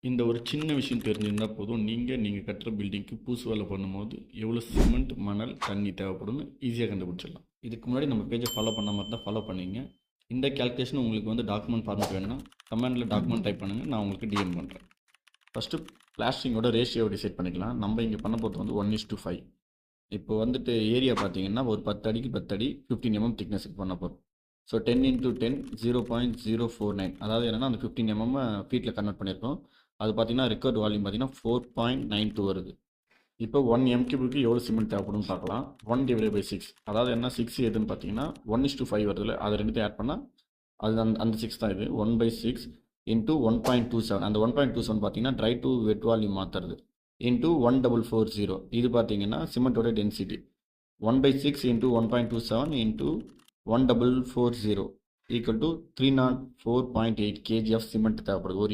இந்த ஒரு சின்ன விஷயம் தெரிஞ்சிருந்தால் போதும், நீங்கள் கட்டுற பில்டிங்க்கு பூசு வேலை பண்ணும்போது எவ்வளோ சிமெண்ட், மணல், தண்ணி தேவைப்படும்னு ஈஸியாக கண்டுபிடிச்சிடலாம். இதுக்கு முன்னாடி நம்ம பேஜை ஃபாலோ பண்ணாமல் இருந்தால் ஃபாலோ பண்ணிங்க. இந்த கேல்குலேஷன் உங்களுக்கு வந்து டாக்குமெண்ட் ஃபார்மேட் வேணும்னா கமெண்டில் டாக்குமெண்ட் டைப் பண்ணுங்கள், நான் உங்களுக்கு டிஎம் பண்ணுறேன். ஃபஸ்ட்டு பிளாஸ்டிங்கோட ரேஷியோவை டிசைட் பண்ணிக்கலாம். நம்ம இங்கே பண்ண போகிறது வந்து 1:5. இப்போ வந்துட்டு ஏரியா பார்த்தீங்கன்னா ஒரு 10 அடிக்கு 10 அடி 15 mm திக்னஸுக்கு பண்ண போகிறோம். ஸோ 10 × 10 0.049, அதாவது என்னென்னா அந்த 15 mm ஃபீட்டில் கன்வெர்ட் பண்ணியிருக்கோம். அது பார்த்தீங்கன்னா ரெக்கார்ட் வால்யூம் பார்த்தீங்கன்னா 4.92 வருது. இப்போ 1 m3க்கு எவ்வளோ சிமெண்ட் தேவைப்படும்னு பார்க்கலாம். 1/6, அதாவது என்ன 6 எதுன்னு பார்த்தீங்கன்னா 1:5 வருதுல்ல, அது ரெண்டுத்தையும் ஆட் பண்ணால் அது அந்த 6 தான். இது 1/6 × 1.27, அந்த 1.27 பார்த்தீங்கன்னா ட்ரை டு வெட் வால்யூம் மாற்றுறது இன்ட்டு 1440. இது பார்த்தீங்கன்னா சிமெண்ட்டோட density 1/6 × 1.27 × 1440 equal to 304.8 kg of cement தேவைப்படுது. ஒரு